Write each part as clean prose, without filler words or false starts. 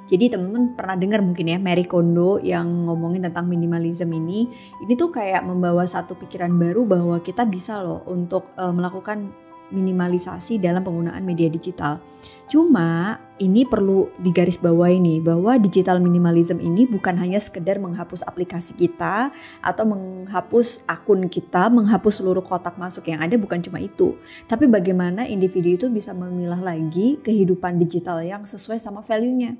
Jadi teman-teman pernah dengar mungkin ya Marie Kondo yang ngomongin tentang minimalism ini tuh kayak membawa satu pikiran baru bahwa kita bisa loh untuk melakukan minimalisasi dalam penggunaan media digital. Cuma ini perlu digarisbawahi nih bahwa digital minimalism ini bukan hanya sekedar menghapus aplikasi kita atau menghapus akun kita, menghapus seluruh kotak masuk yang ada, bukan cuma itu. Tapi bagaimana individu itu bisa memilah lagi kehidupan digital yang sesuai sama value-nya.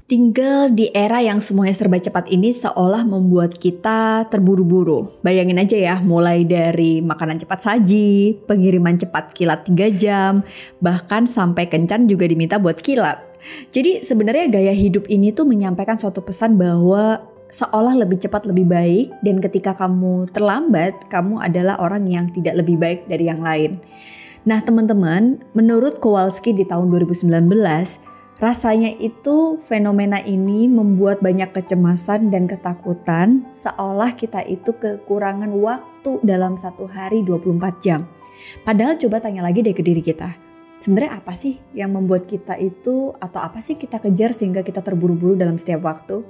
Tinggal di era yang semuanya serba cepat ini seolah membuat kita terburu-buru. Bayangin aja ya, mulai dari makanan cepat saji, pengiriman cepat kilat 3 jam, bahkan sampai kencan juga diminta buat kilat. Jadi sebenarnya gaya hidup ini tuh menyampaikan suatu pesan bahwa seolah lebih cepat lebih baik, dan ketika kamu terlambat, kamu adalah orang yang tidak lebih baik dari yang lain. Nah teman-teman, menurut Kowalski di tahun 2019, rasanya itu fenomena ini membuat banyak kecemasan dan ketakutan seolah kita itu kekurangan waktu dalam satu hari 24 jam. Padahal coba tanya lagi deh ke diri kita. Sebenarnya apa sih yang membuat kita itu atau apa sih kita kejar sehingga kita terburu-buru dalam setiap waktu?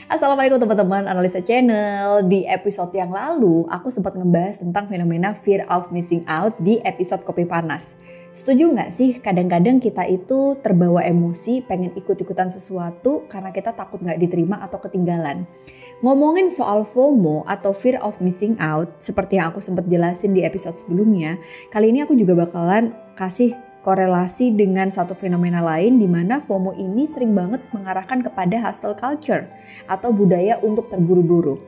Assalamualaikum teman-teman Analisa Channel. Di episode yang lalu aku sempat ngebahas tentang fenomena fear of missing out di episode Kopi Panas. Setuju gak sih kadang-kadang kita itu terbawa emosi pengen ikut-ikutan sesuatu karena kita takut gak diterima atau ketinggalan. Ngomongin soal FOMO atau fear of missing out seperti yang aku sempat jelasin di episode sebelumnya, kali ini aku juga bakalan kasih korelasi dengan satu fenomena lain di mana FOMO ini sering banget mengarahkan kepada hustle culture atau budaya untuk terburu-buru.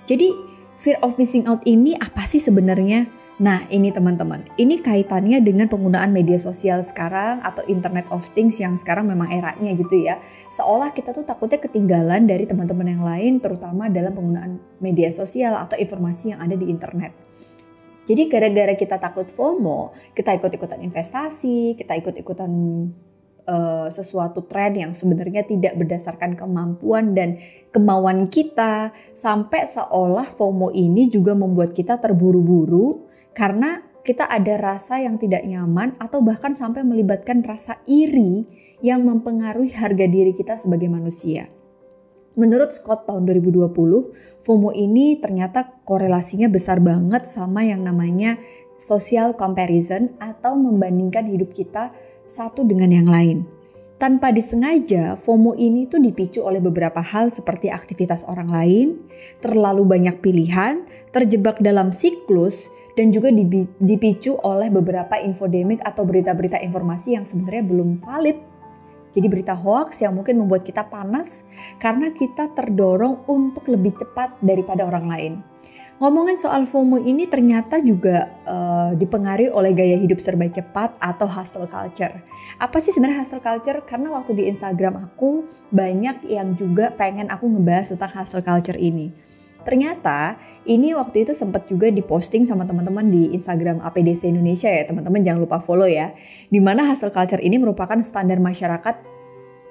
Jadi fear of missing out ini apa sih sebenarnya? Nah ini teman-teman, ini kaitannya dengan penggunaan media sosial sekarang atau Internet of Things yang sekarang memang eranya gitu ya. Seolah kita tuh takutnya ketinggalan dari teman-teman yang lain terutama dalam penggunaan media sosial atau informasi yang ada di internet. Jadi gara-gara kita takut FOMO, kita ikut-ikutan investasi, kita ikut-ikutan sesuatu tren yang sebenarnya tidak berdasarkan kemampuan dan kemauan kita, sampai seolah FOMO ini juga membuat kita terburu-buru karena kita ada rasa yang tidak nyaman atau bahkan sampai melibatkan rasa iri yang mempengaruhi harga diri kita sebagai manusia. Menurut Scott tahun 2020, FOMO ini ternyata korelasinya besar banget sama yang namanya social comparison atau membandingkan hidup kita satu dengan yang lain. Tanpa disengaja, FOMO ini tuh dipicu oleh beberapa hal seperti aktivitas orang lain, terlalu banyak pilihan, terjebak dalam siklus, dan juga dipicu oleh beberapa infodemik atau berita-berita informasi yang sebenarnya belum valid. Jadi berita hoax yang mungkin membuat kita panas karena kita terdorong untuk lebih cepat daripada orang lain. Ngomongin soal FOMO ini ternyata juga dipengaruhi oleh gaya hidup serba cepat atau hustle culture. Apa sih sebenarnya hustle culture? Karena waktu di Instagram aku banyak yang juga pengen aku ngebahas tentang hustle culture ini. Ternyata ini waktu itu sempat juga diposting sama teman-teman di Instagram APDC Indonesia ya, teman-teman jangan lupa follow ya. Dimana hustle culture ini merupakan standar masyarakat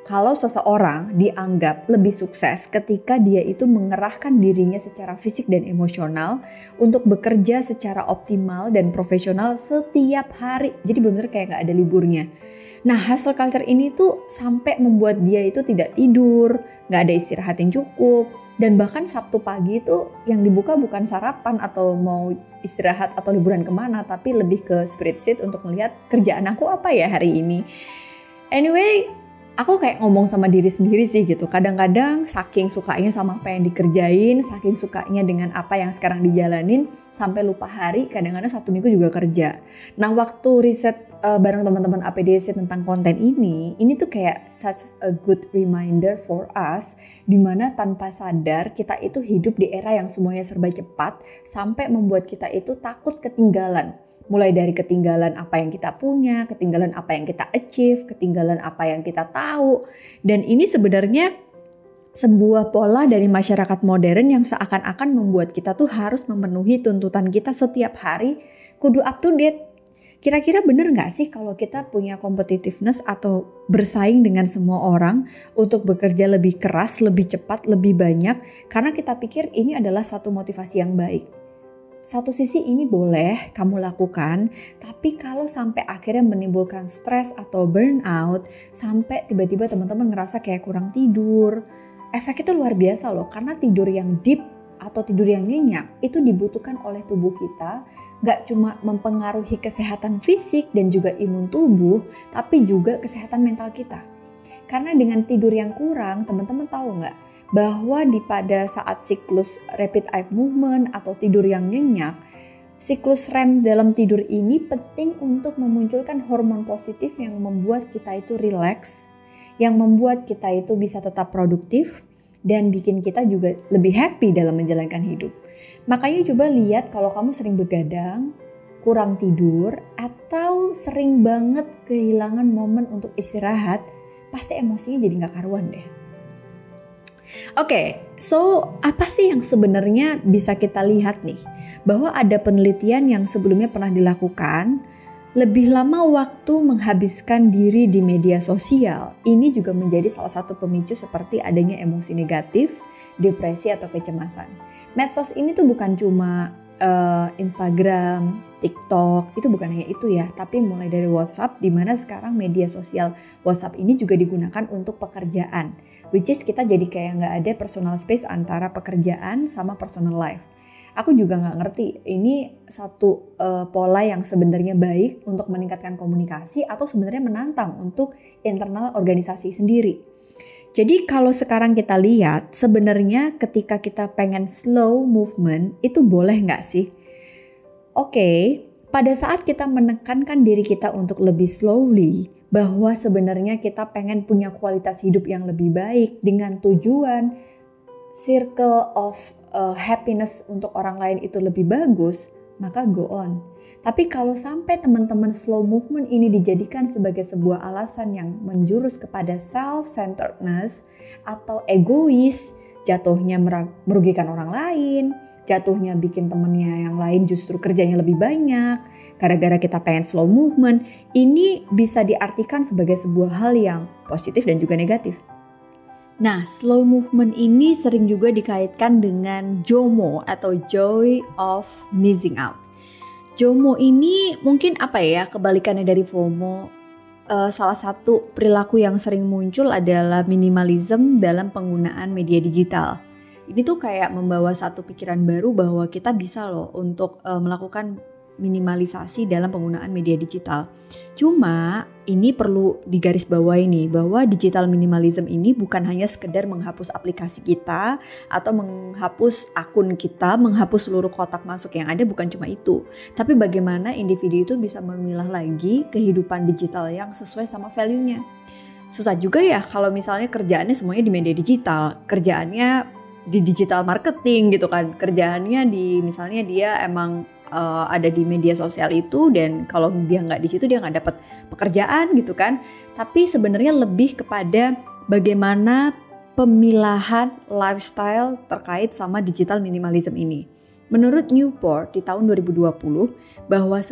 kalau seseorang dianggap lebih sukses ketika dia itu mengerahkan dirinya secara fisik dan emosional untuk bekerja secara optimal dan profesional setiap hari. Jadi benar-benar kayak gak ada liburnya. Nah hustle culture ini tuh sampai membuat dia itu tidak tidur, gak ada istirahat yang cukup, dan bahkan Sabtu pagi itu yang dibuka bukan sarapan atau mau istirahat atau liburan kemana, tapi lebih ke spreadsheet untuk melihat kerjaan aku apa ya hari ini. Anyway, aku kayak ngomong sama diri sendiri sih gitu. Kadang-kadang saking sukanya sama apa yang dikerjain, saking sukanya dengan apa yang sekarang dijalanin, sampai lupa hari, kadang-kadang Sabtu Minggu juga kerja. Nah waktu riset bareng teman-teman APDC tentang konten ini tuh kayak such a good reminder for us, dimana tanpa sadar kita itu hidup di era yang semuanya serba cepat, sampai membuat kita itu takut ketinggalan. Mulai dari ketinggalan apa yang kita punya, ketinggalan apa yang kita achieve, ketinggalan apa yang kita tahu. Dan ini sebenarnya sebuah pola dari masyarakat modern yang seakan-akan membuat kita tuh harus memenuhi tuntutan kita setiap hari, kudu up to date. Kira-kira bener gak sih kalau kita punya competitiveness atau bersaing dengan semua orang untuk bekerja lebih keras, lebih cepat, lebih banyak, karena kita pikir ini adalah satu motivasi yang baik. satu sisi ini boleh kamu lakukan, tapi kalau sampai akhirnya menimbulkan stres atau burnout, sampai tiba-tiba teman-teman ngerasa kayak kurang tidur, efek itu luar biasa loh, karena tidur yang deep atau tidur yang nyenyak itu dibutuhkan oleh tubuh kita, gak cuma mempengaruhi kesehatan fisik dan juga imun tubuh, tapi juga kesehatan mental kita. Karena dengan tidur yang kurang, teman-teman tahu nggak bahwa pada saat siklus rapid eye movement atau tidur yang nyenyak, siklus REM dalam tidur ini penting untuk memunculkan hormon positif yang membuat kita itu rileks, yang membuat kita itu bisa tetap produktif dan bikin kita juga lebih happy dalam menjalankan hidup. Makanya coba lihat kalau kamu sering begadang, kurang tidur, atau sering banget kehilangan momen untuk istirahat, pasti emosinya jadi gak karuan deh. Oke, so apa sih yang sebenarnya bisa kita lihat nih? Bahwa ada penelitian yang sebelumnya pernah dilakukan, lebih lama waktu menghabiskan diri di media sosial, ini juga menjadi salah satu pemicu seperti adanya emosi negatif, depresi atau kecemasan. Medsos ini tuh bukan cuma Instagram, TikTok, itu bukan hanya itu ya, tapi mulai dari WhatsApp, di mana sekarang media sosial WhatsApp ini juga digunakan untuk pekerjaan, which is kita jadi kayak nggak ada personal space antara pekerjaan sama personal life. Aku juga nggak ngerti ini satu pola yang sebenarnya baik untuk meningkatkan komunikasi atau sebenarnya menantang untuk internal organisasi sendiri. Jadi kalau sekarang kita lihat, sebenarnya ketika kita pengen slow movement, itu boleh nggak sih? Oke, pada saat kita menekankan diri kita untuk lebih slowly, bahwa sebenarnya kita pengen punya kualitas hidup yang lebih baik dengan tujuan circle of happiness untuk orang lain itu lebih bagus, maka go on. Tapi kalau sampai teman-teman slow movement ini dijadikan sebagai sebuah alasan yang menjurus kepada self-centeredness atau egois, jatuhnya merugikan orang lain, jatuhnya bikin temennya yang lain justru kerjanya lebih banyak, gara-gara kita pengen slow movement, ini bisa diartikan sebagai sebuah hal yang positif dan juga negatif. Nah, slow movement ini sering juga dikaitkan dengan JOMO atau Joy of Missing Out. JOMO ini mungkin kebalikannya dari FOMO. Salah satu perilaku yang sering muncul adalah minimalism dalam penggunaan media digital. Ini tuh kayak membawa satu pikiran baru bahwa kita bisa loh untuk melakukan minimalisasi dalam penggunaan media digital. Cuma ini perlu digarisbawahi nih bahwa digital minimalism ini bukan hanya sekedar menghapus aplikasi kita atau menghapus akun kita, menghapus seluruh kotak masuk yang ada, bukan cuma itu. Tapi bagaimana individu itu bisa memilah lagi kehidupan digital yang sesuai sama value-nya. Susah juga ya kalau misalnya kerjaannya semuanya di media digital, kerjaannya di digital marketing gitu kan, kerjaannya di misalnya dia emang ada di media sosial itu, dan kalau dia nggak di situ dia nggak dapat pekerjaan gitu kan. Tapi sebenarnya lebih kepada bagaimana pemilahan lifestyle terkait sama digital minimalism ini. Menurut Newport di tahun 2020 bahwa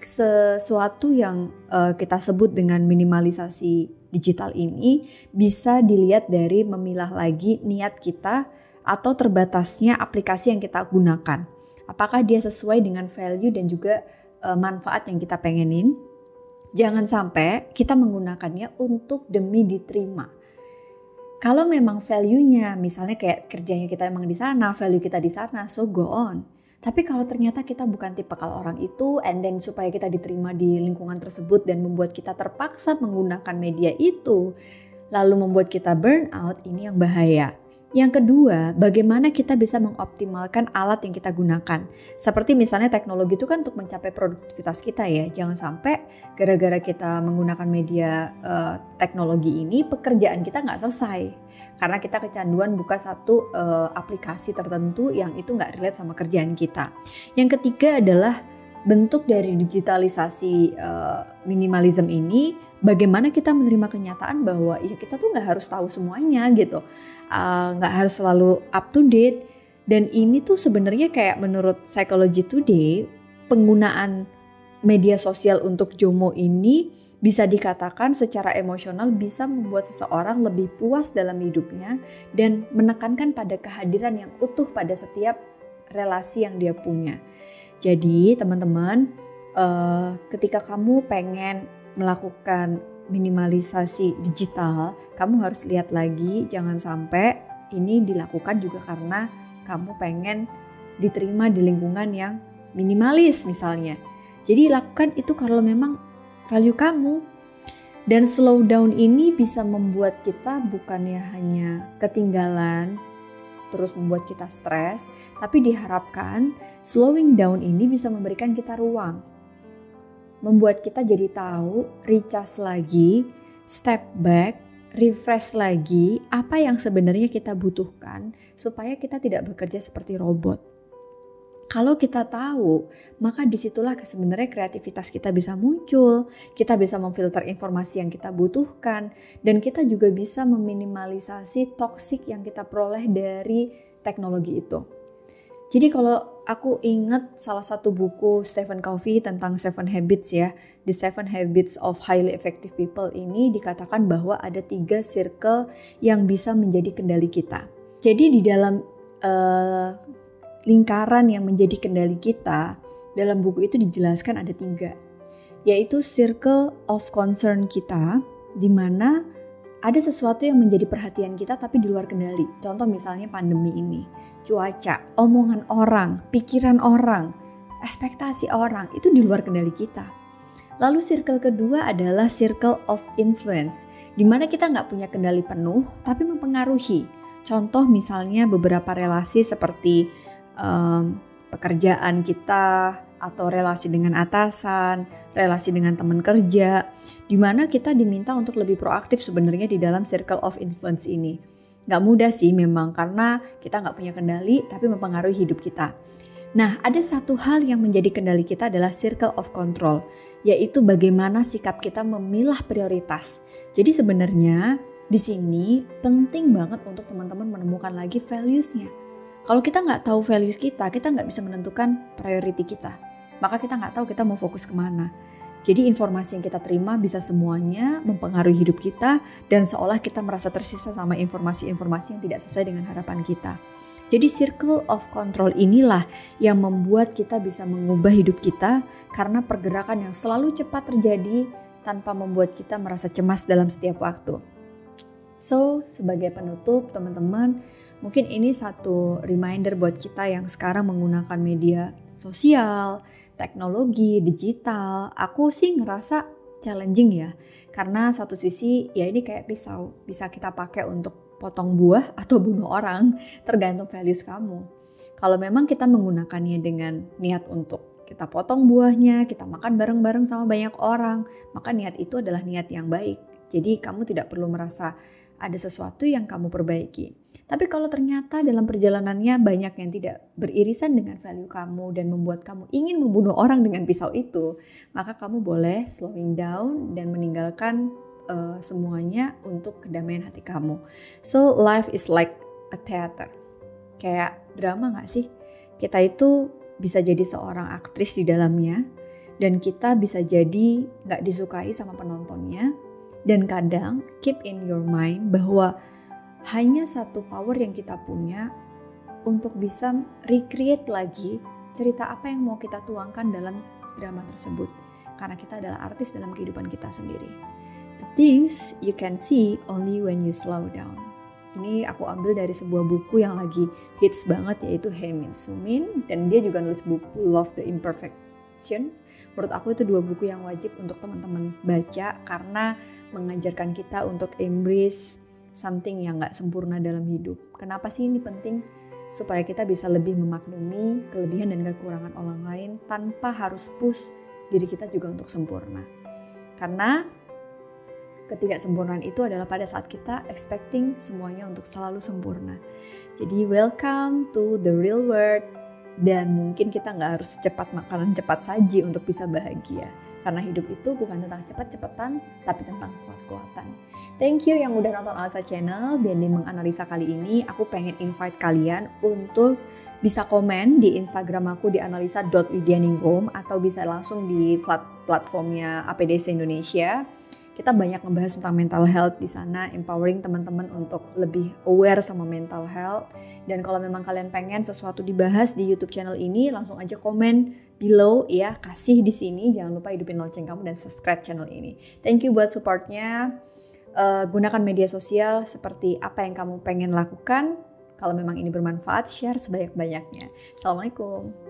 sesuatu yang kita sebut dengan minimalisasi digital ini bisa dilihat dari memilah lagi niat kita atau terbatasnya aplikasi yang kita gunakan. Apakah dia sesuai dengan value dan juga manfaat yang kita pengenin? Jangan sampai kita menggunakannya untuk demi diterima. Kalau memang value-nya, misalnya kayak kerjanya kita emang di sana, value kita di sana, so go on. Tapi kalau ternyata kita bukan tipikal orang itu, and then supaya kita diterima di lingkungan tersebut dan membuat kita terpaksa menggunakan media itu, lalu membuat kita burn out, ini yang bahaya. Yang kedua, bagaimana kita bisa mengoptimalkan alat yang kita gunakan. Seperti misalnya teknologi itu kan untuk mencapai produktivitas kita ya. Jangan sampai gara-gara kita menggunakan media teknologi ini, pekerjaan kita nggak selesai. Karena kita kecanduan buka satu aplikasi tertentu yang itu nggak relate sama kerjaan kita. Yang ketiga adalah bentuk dari digitalisasi minimalism ini, bagaimana kita menerima kenyataan bahwa ya kita tuh nggak harus tahu semuanya gitu, nggak harus selalu up to date. Dan ini tuh sebenarnya kayak menurut Psychology Today, penggunaan media sosial untuk JOMO ini bisa dikatakan secara emosional bisa membuat seseorang lebih puas dalam hidupnya dan menekankan pada kehadiran yang utuh pada setiap relasi yang dia punya. Jadi teman-teman, ketika kamu pengen melakukan minimalisasi digital, kamu harus lihat lagi, jangan sampai ini dilakukan juga karena kamu pengen diterima di lingkungan yang minimalis misalnya. Jadi lakukan itu kalau memang value kamu. Dan slow down ini bisa membuat kita bukannya hanya ketinggalan, terus membuat kita stres, tapi diharapkan slowing down ini bisa memberikan kita ruang. Membuat kita jadi tahu, recharge lagi, step back, refresh lagi apa yang sebenarnya kita butuhkan supaya kita tidak bekerja seperti robot. Kalau kita tahu, maka disitulah sebenarnya kreativitas kita bisa muncul, kita bisa memfilter informasi yang kita butuhkan, dan kita juga bisa meminimalisasi toksik yang kita peroleh dari teknologi itu. Jadi kalau aku ingat salah satu buku Stephen Covey tentang 7 Habits ya, The 7 Habits of Highly Effective People ini dikatakan bahwa ada 3 circle yang bisa menjadi kendali kita. Jadi di dalam lingkaran yang menjadi kendali kita, dalam buku itu dijelaskan ada 3, yaitu circle of concern kita, di mana ada sesuatu yang menjadi perhatian kita tapi di luar kendali. Contoh misalnya pandemi ini, cuaca, omongan orang, pikiran orang, ekspektasi orang, itu di luar kendali kita. Lalu circle kedua adalah circle of influence, di mana kita nggak punya kendali penuh tapi mempengaruhi. Contoh misalnya beberapa relasi seperti pekerjaan kita atau relasi dengan atasan, relasi dengan teman kerja, di mana kita diminta untuk lebih proaktif sebenarnya di dalam circle of influence ini. Gak mudah sih memang karena kita gak punya kendali tapi mempengaruhi hidup kita. Nah, ada satu hal yang menjadi kendali kita adalah circle of control, yaitu bagaimana sikap kita memilah prioritas. Jadi sebenarnya di sini penting banget untuk teman-teman menemukan lagi values-nya. Kalau kita nggak tahu values kita nggak bisa menentukan priority kita. Maka kita nggak tahu kita mau fokus kemana. Jadi informasi yang kita terima bisa semuanya mempengaruhi hidup kita dan seolah kita merasa tersisa sama informasi-informasi yang tidak sesuai dengan harapan kita. Jadi circle of control inilah yang membuat kita bisa mengubah hidup kita karena pergerakan yang selalu cepat terjadi tanpa membuat kita merasa cemas dalam setiap waktu. So, sebagai penutup teman-teman, mungkin ini satu reminder buat kita yang sekarang menggunakan media sosial, teknologi, digital. Aku sih ngerasa challenging ya, karena satu sisi ya ini kayak pisau, bisa kita pakai untuk potong buah atau bunuh orang, tergantung values kamu. Kalau memang kita menggunakannya dengan niat untuk kita potong buahnya, kita makan bareng-bareng sama banyak orang, maka niat itu adalah niat yang baik. Jadi kamu tidak perlu merasa ada sesuatu yang kamu perbaiki. Tapi kalau ternyata dalam perjalanannya banyak yang tidak beririsan dengan value kamu dan membuat kamu ingin membunuh orang dengan pisau itu, maka kamu boleh slowing down dan meninggalkan semuanya untuk kedamaian hati kamu. So life is like a theater. Kayak drama gak sih? Kita itu bisa jadi seorang aktris di dalamnya dan kita bisa jadi gak disukai sama penontonnya. Dan kadang keep in your mind bahwa hanya satu power yang kita punya untuk bisa recreate lagi cerita apa yang mau kita tuangkan dalam drama tersebut. Karena kita adalah artis dalam kehidupan kita sendiri. The things you can see only when you slow down. Ini aku ambil dari sebuah buku yang lagi hits banget, yaitu He Min-soo Min, dan dia juga nulis buku Love the Imperfection. Menurut aku itu 2 buku yang wajib untuk teman-teman baca karena mengajarkan kita untuk embrace something yang gak sempurna dalam hidup. Kenapa sih ini penting? Supaya kita bisa lebih memaklumi kelebihan dan kekurangan orang lain tanpa harus push diri kita juga untuk sempurna. Karena ketidaksempurnaan itu adalah pada saat kita expecting semuanya untuk selalu sempurna. Jadi welcome to the real world. Dan mungkin kita gak harus cepat makanan cepat saji untuk bisa bahagia. Karena hidup itu bukan tentang cepat-cepatan, tapi tentang kuat-kuatan. Thank you yang udah nonton Alisa Channel. Dan di menganalisa kali ini, aku pengen invite kalian untuk bisa komen di Instagram aku di analisa.widyaningrum atau bisa langsung di platformnya APDC Indonesia. Kita banyak ngebahas tentang mental health di sana, empowering teman-teman untuk lebih aware sama mental health. Dan kalau memang kalian pengen sesuatu dibahas di YouTube channel ini, langsung aja komen below ya, kasih di sini. Jangan lupa hidupin lonceng kamu dan subscribe channel ini. Thank you buat supportnya. Gunakan media sosial seperti apa yang kamu pengen lakukan. Kalau memang ini bermanfaat, share sebanyak-banyaknya. Assalamualaikum.